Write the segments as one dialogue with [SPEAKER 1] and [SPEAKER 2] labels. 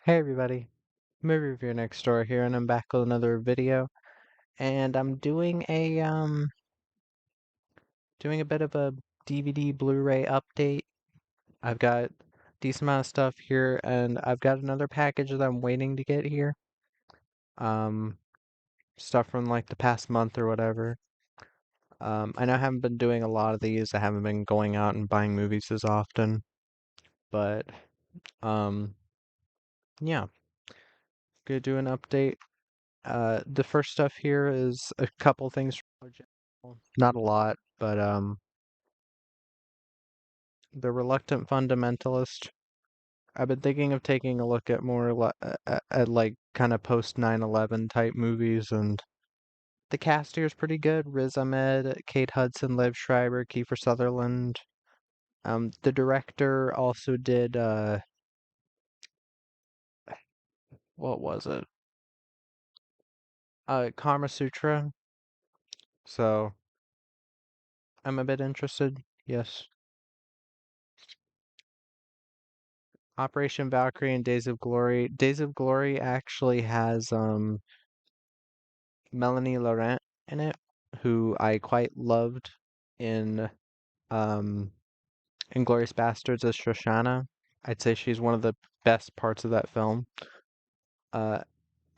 [SPEAKER 1] Hey everybody, movie reviewer next door here, and I'm back with another video. And I'm doing a bit of a DVD Blu-ray update. I've got a decent amount of stuff here, and I've got another package that I'm waiting to get here. Um, Stuff from like the past month or whatever. I know I haven't been doing a lot of these. I haven't been going out and buying movies as often, but um, yeah, gonna do an update. The first stuff here is a couple things from Dollar General. Not a lot, but The Reluctant Fundamentalist. I've been thinking of taking a look at more at like kind of post 9/11 type movies, and the cast here is pretty good. Riz Ahmed, Kate Hudson, Liv Schreiber, Kiefer Sutherland. The director also did what was it? Kama Sutra. So I'm a bit interested. Yes. Operation Valkyrie and Days of Glory. Days of Glory actually has Melanie Laurent in it, who I quite loved in um Inglourious Bastards as Shoshana. I'd say she's one of the best parts of that film. Uh,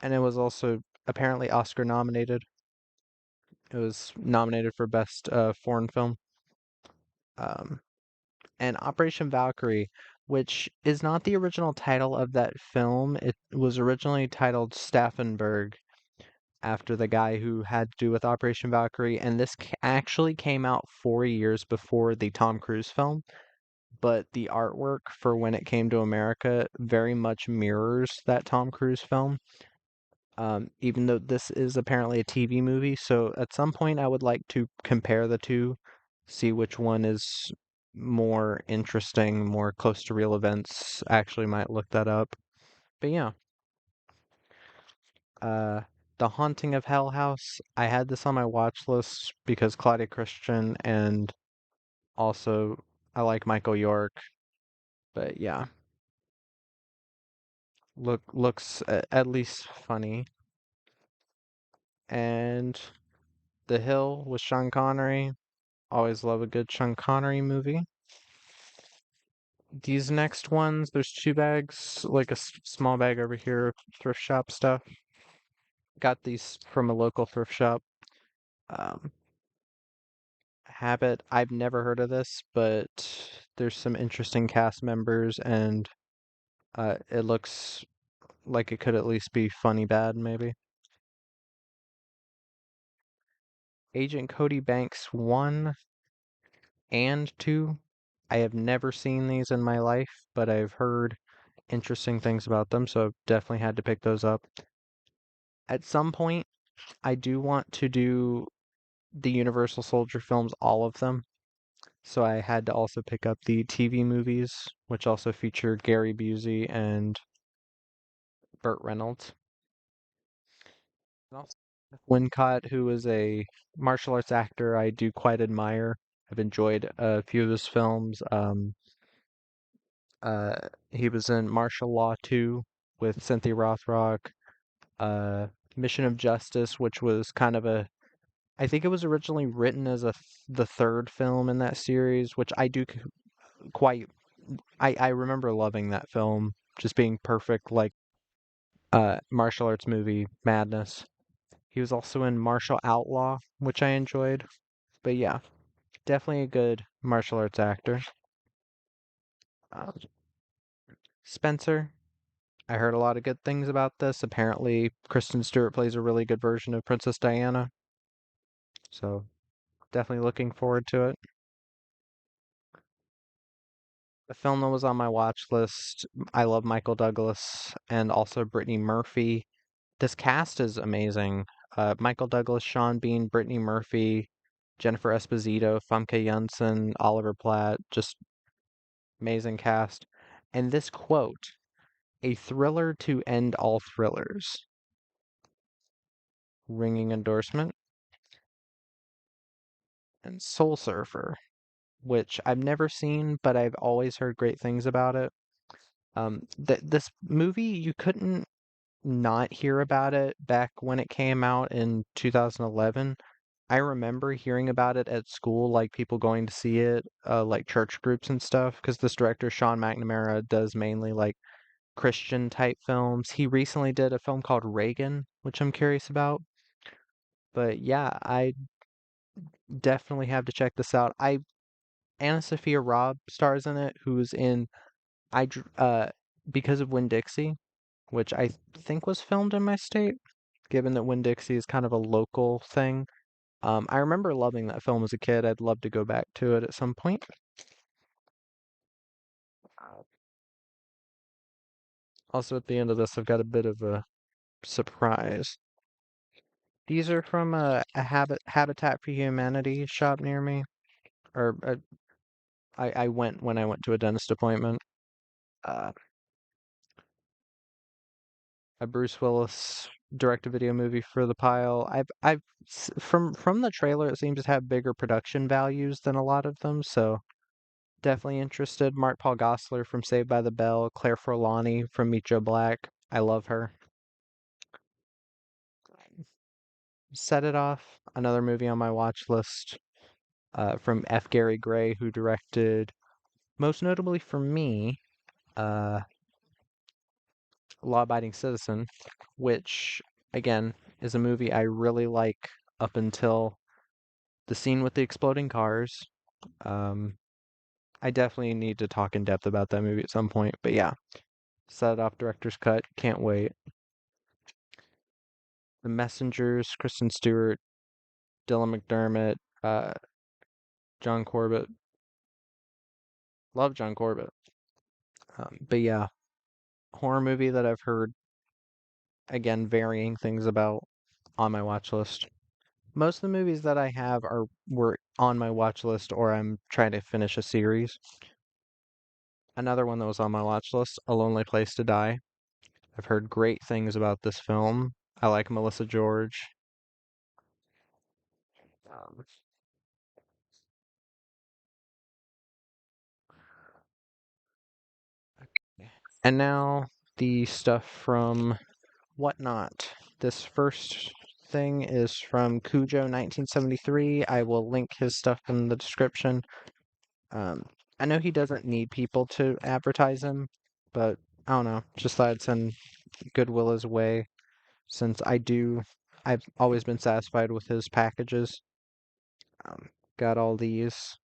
[SPEAKER 1] and it was also apparently Oscar nominated. It was nominated for Best Foreign Film. Um, and Operation Valkyrie, which is not the original title of that film. It was originally titled Staffenberg, after the guy who had to do with Operation Valkyrie, and this actually came out 4 years before the Tom Cruise film, but the artwork for when it came to America very much mirrors that Tom Cruise film. Even though this is apparently a TV movie, so at some point I would like to compare the two, see which one is more interesting, more close to real events. Actually, might look that up. But yeah, Uh, The Haunting of Hell House. I had this on my watch list because Claudia Christian, and also I like Michael York. But yeah, looks at least funny. And The Hill with Sean Connery. Always love a good Sean Connery movie. These next ones, there's two bags, like a small bag over here, of thrift shop stuff. Got these from a local thrift shop. Um, Habit. I've never heard of this, but there's some interesting cast members, and it looks like it could at least be funny bad, maybe. Agent Cody Banks 1 and 2. I have never seen these in my life, but I've heard interesting things about them, so I've definitely had to pick those up. At some point, I do want to do the Universal Soldier films, all of them. So I had to also pick up the TV movies, which also feature Gary Busey and Burt Reynolds. And also Wincott, who is a martial arts actor I do quite admire. I've enjoyed a few of his films. Uh, he was in Martial Law 2 with Cynthia Rothrock. Uh, Mission of Justice, which was kind of a, I think it was originally written as the third film in that series, which I do quite, I remember loving that film, just being perfect, like martial arts movie madness. He was also in Martial Outlaw, which I enjoyed. But yeah, definitely a good martial arts actor. Um, Spencer, I heard a lot of good things about this. Apparently, Kristen Stewart plays a really good version of Princess Diana. So definitely looking forward to it. The film that was on my watch list, I love Michael Douglas and also Brittany Murphy. This cast is amazing. Michael Douglas, Sean Bean, Brittany Murphy, Jennifer Esposito, Famke Janssen, Oliver Platt, just amazing cast. And this quote, a thriller to end all thrillers. Ringing endorsement. And Soul Surfer, which I've never seen, but I've always heard great things about it. This movie, you couldn't not hear about it back when it came out in 2011. I remember hearing about it at school, like people going to see it, like church groups and stuff, because this director, Sean McNamara, does mainly like Christian type films. He recently did a film called Reagan, which I'm curious about. But yeah, I definitely have to check this out. Anna Sophia Robb stars in it, who's in I Dr- because of Winn-Dixie, which I think was filmed in my state, given that Winn-Dixie is kind of a local thing. I remember loving that film as a kid. I'd love to go back to it at some point. Also, at the end of this, I've got a bit of a surprise. These are from a Habitat for Humanity shop near me, or I went when I went to a dentist appointment. Uh, a Bruce Willis direct-to-video movie for the pile. From the trailer, it seems to have bigger production values than a lot of them, so definitely interested. Mark Paul Gosselaar from Saved by the Bell, Claire Forlani from Meet Joe Black. I love her. Set It Off, another movie on my watch list, from F. Gary Gray, who directed, most notably for me, uh, Law Abiding Citizen, which, again, is a movie I really like up until the scene with the exploding cars. Um, I definitely need to talk in depth about that movie at some point, but yeah, Set It Off director's cut, can't wait. The Messengers, Kristen Stewart, Dylan McDermott, John Corbett. Love John Corbett. But yeah, horror movie that I've heard, again, varying things about on my watch list. Most of the movies that I have are were on my watch list or I'm trying to finish a series. Another one that was on my watch list, A Lonely Place to Die. I've heard great things about this film. I like Melissa George. Um, and now the stuff from Whatnot. This first thing is from Cujo 1973. I will link his stuff in the description. Um, I know he doesn't need people to advertise him, but I don't know. Just thought I'd send goodwill his way since I've always been satisfied with his packages. Got all these.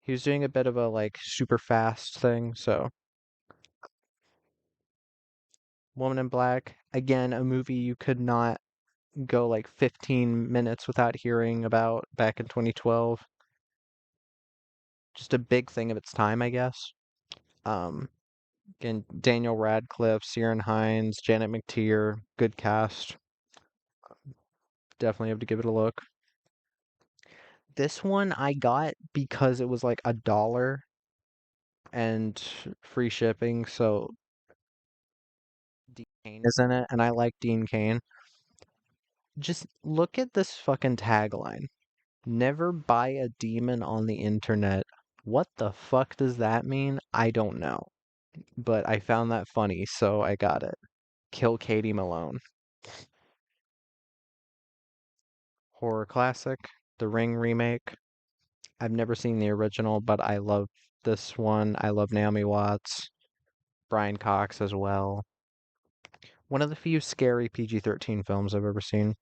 [SPEAKER 1] He was doing a bit of a like super fast thing, so Woman in Black, again, a movie you could not go like 15 minutes without hearing about back in 2012. Just a big thing of its time, I guess. Um, Again, Daniel Radcliffe, Ciarán Hinds, Janet McTeer, good cast. Definitely have to give it a look. This one I got because it was like $1 and free shipping, so Dean Cain is in it, and I like Dean Cain. Just look at this fucking tagline. Never buy a demon on the internet. What the fuck does that mean? I don't know. But I found that funny, so I got it. Kill Katie Malone. Horror classic, The Ring remake. I've never seen the original, but I love this one. I love Naomi Watts, Brian Cox as well. One of the few scary PG-13 films I've ever seen.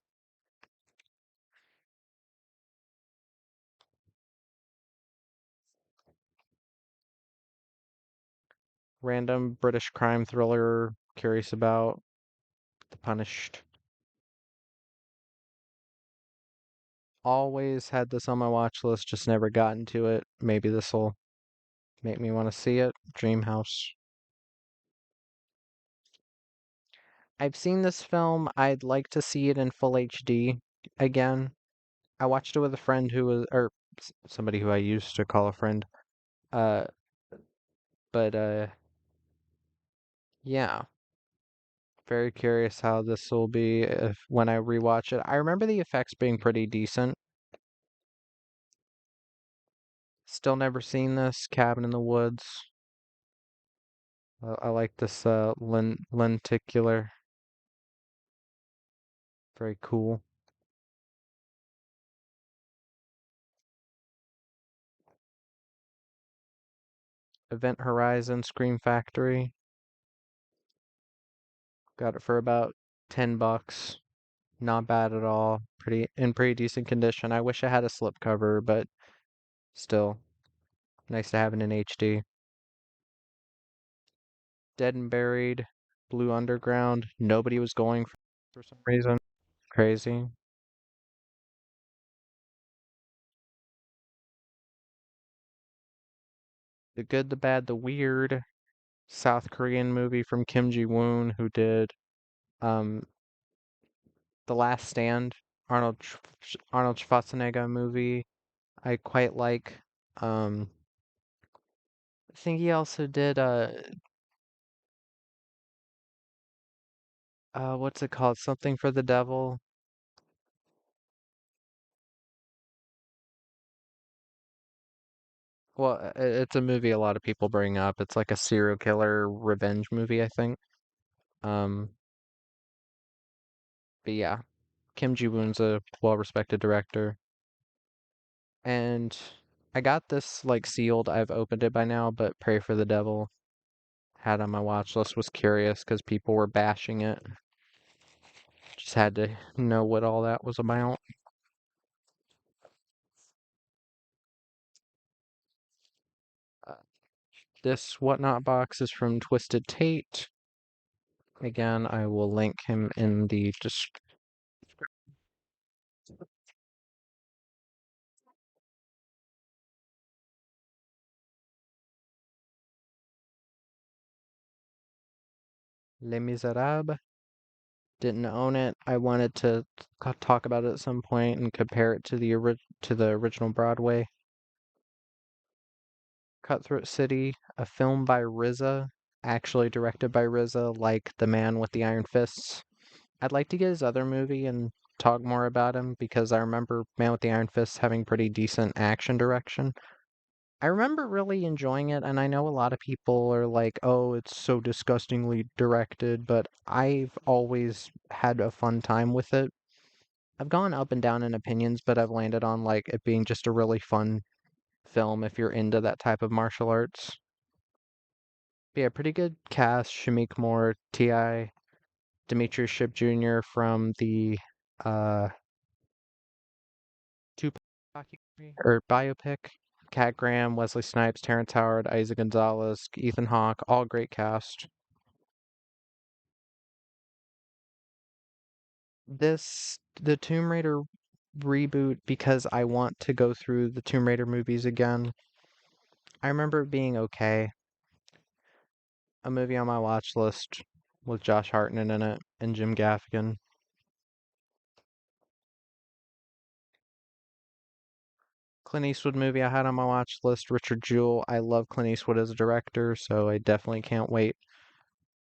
[SPEAKER 1] Random British crime thriller, curious about The Punished. Always had this on my watch list, just never gotten to it. Maybe this'll make me want to see it. Dream House. I've seen this film. I'd like to see it in full HD again. I watched it with a friend who was, or somebody who I used to call a friend. Uh, but yeah, very curious how this will be if when I rewatch it. I remember the effects being pretty decent. Still never seen this Cabin in the Woods. I like this lenticular. Very cool. Event Horizon Scream Factory. Got it for about $10. Not bad at all. Pretty decent condition. I wish I had a slipcover, but still nice to have it in HD. Dead and Buried, Blue Underground. Nobody was going for some reason. Crazy. The Good, the Bad, the Weird. South Korean movie from Kim Ji-woon, who did um The Last Stand, Arnold Schwarzenegger movie. I quite like. I think he also did what's it called? Something for the Devil. Well, it's a movie a lot of people bring up. It's like a serial killer revenge movie, I think. Um, but yeah, Kim Ji-woon's a well-respected director. And I got this like sealed. I've opened it by now, but Pray for the Devil had on my watch list, was curious because people were bashing it. Just had to know what all that was about. Uh, this Whatnot box is from Twisted Tate. Again, I will link him in the description. Les Miserables. Didn't own it. I wanted to talk about it at some point and compare it to the original Broadway. Cutthroat City, a film by RZA, actually directed by RZA, like The Man with the Iron Fists. I'd like to get his other movie and talk more about him because I remember Man with the Iron Fists having pretty decent action direction. I remember really enjoying it, and I know a lot of people are like, oh, it's so disgustingly directed, but I've always had a fun time with it. I've gone up and down in opinions, but I've landed on like it being just a really fun film if you're into that type of martial arts. But yeah, pretty good cast. Shamik Moore, T.I., Demetrius Shipp Jr. from the uh Tupac or biopic. Cat Graham, Wesley Snipes, Terrence Howard, Isaac Gonzalez, Ethan Hawke, all great cast. The Tomb Raider reboot, because I want to go through the Tomb Raider movies again. I remember it being okay. A movie on my watch list with Josh Hartnett in it and Jim Gaffigan. Clint Eastwood movie I had on my watch list, Richard Jewell. I love Clint Eastwood as a director, so I definitely can't wait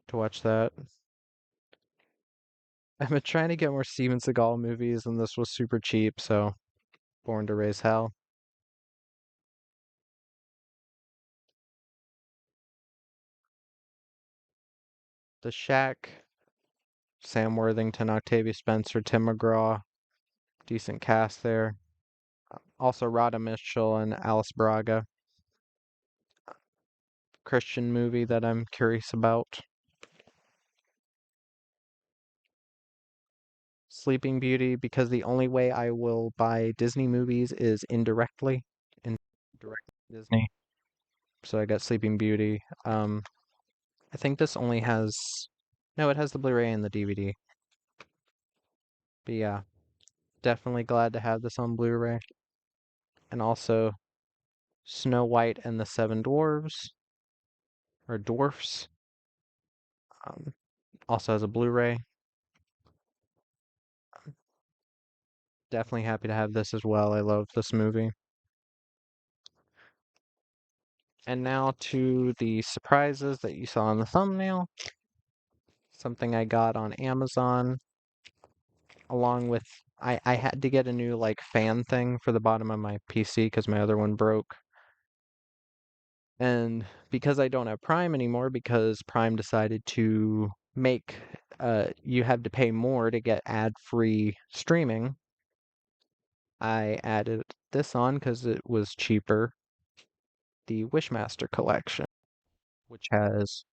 [SPEAKER 1] to watch that. I've been trying to get more Steven Seagal movies, and this was super cheap, so Born to Raise Hell. The Shack, Sam Worthington, Octavia Spencer, Tim McGraw, decent cast there. Also Rada Mitchell and Alice Braga. Christian movie that I'm curious about. Sleeping Beauty, because the only way I will buy Disney movies is indirectly, in direct Disney. So I got Sleeping Beauty. I think this only has, no, it has the Blu-ray and the DVD. But yeah, definitely glad to have this on Blu-ray. And also Snow White and the Seven Dwarves, or Dwarfs. Um, also has a Blu-ray. Definitely happy to have this as well. I love this movie. And now to the surprises that you saw in the thumbnail. Something I got on Amazon, along with I had to get a new like fan thing for the bottom of my PC because my other one broke. And because I don't have Prime anymore, because Prime decided to make you had to pay more to get ad-free streaming, I added this on because it was cheaper, the Wishmaster collection, which has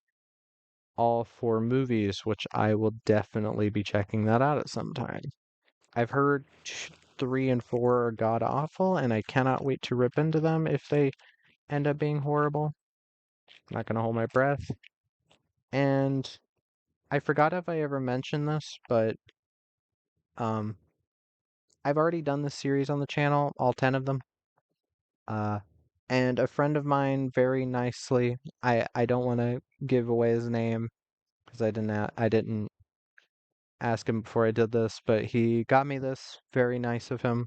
[SPEAKER 1] all four movies, which I will definitely be checking that out at some time. I've heard three and four are god awful, and I cannot wait to rip into them if they end up being horrible. I'm not gonna hold my breath. And I forgot if I ever mentioned this, but um, I've already done this series on the channel, all 10 of them. Uh, and a friend of mine very nicely, I don't want to give away his name because I didn't ask him before I did this, but he got me this, very nice of him,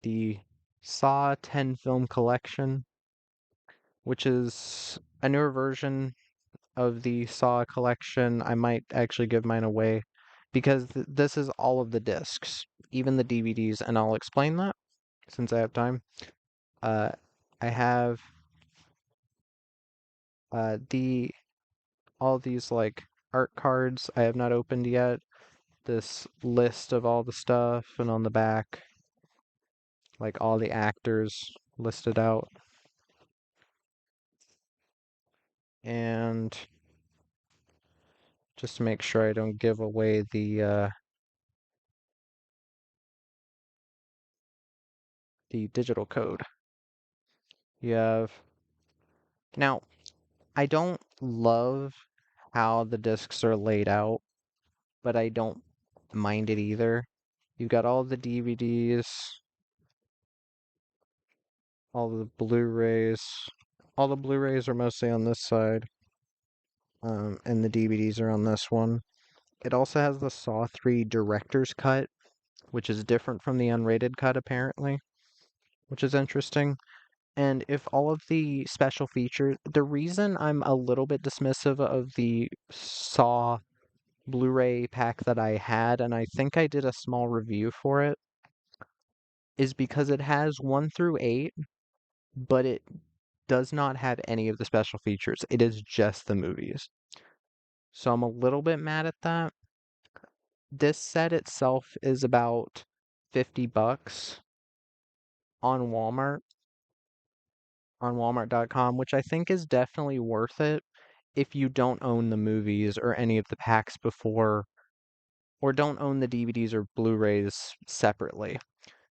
[SPEAKER 1] the Saw 10 film collection, which is a newer version of the Saw collection. I might actually give mine away because this is all of the discs, even the DVDs, and I'll explain that since I have time. Uh, I have the all these like art cards I have not opened yet. This list of all the stuff, and on the back, like all the actors listed out. And just to make sure I don't give away the digital code. You have now. I don't love how the discs are laid out, but I don't mind it either. You've got all the DVDs, all the Blu-rays. All the Blu-rays are mostly on this side, and the DVDs are on this one. It also has the Saw 3 director's cut, which is different from the unrated cut apparently, which is interesting. And if all of the special features, the reason I'm a little bit dismissive of the Saw Blu-ray pack that I had, and I think I did a small review for it, is because it has 1 through 8, but it does not have any of the special features. It is just the movies. So I'm a little bit mad at that. This set itself is about 50 bucks on Walmart, on walmart.com, which I think is definitely worth it if you don't own the movies or any of the packs before, or don't own the DVDs or Blu-rays separately.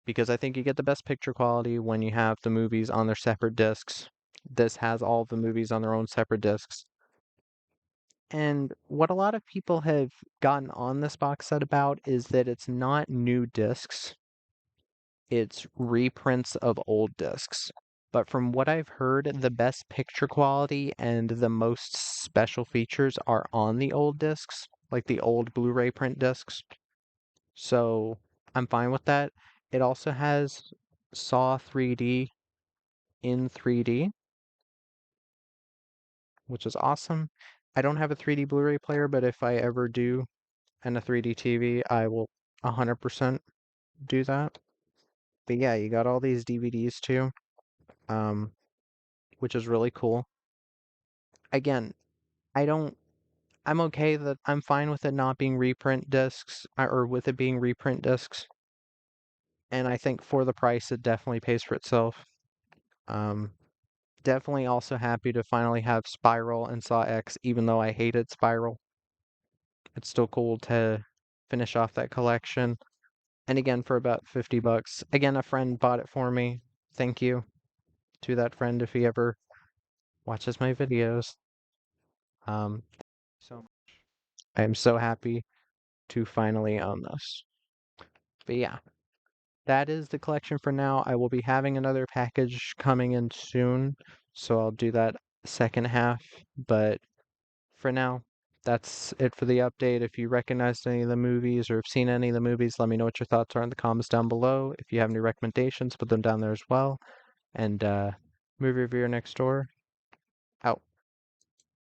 [SPEAKER 1] Because I think you get the best picture quality when you have the movies on their separate discs. This has all the movies on their own separate discs. And what a lot of people have gotten on this box set about is that it's not new discs, it's reprints of old discs. But from what I've heard, the best picture quality and the most special features are on the old discs, like the old Blu-ray print discs. So I'm fine with that. It also has Saw 3D in 3D, which is awesome. I don't have a 3D Blu-ray player, but if I ever do and a 3D TV, I will 100% do that. But yeah, you got all these DVDs too, um, which is really cool. Again, I don't, I'm okay that I'm fine with it not being reprint discs or with it being reprint discs. And I think for the price, it definitely pays for itself. Um, Definitely also happy to finally have Spiral and Saw X, even though I hated Spiral. It's still cool to finish off that collection. And again, for about 50 bucks. Again, a friend bought it for me. Thank you to that friend if he ever watches my videos. Um, so I am so happy to finally own this. But yeah, that is the collection for now. I will be having another package coming in soon, so I'll do that second half. But for now, that's it for the update. If you recognized any of the movies or have seen any of the movies, let me know what your thoughts are in the comments down below. If you have any recommendations, put them down there as well. And movie reviewer next door, out.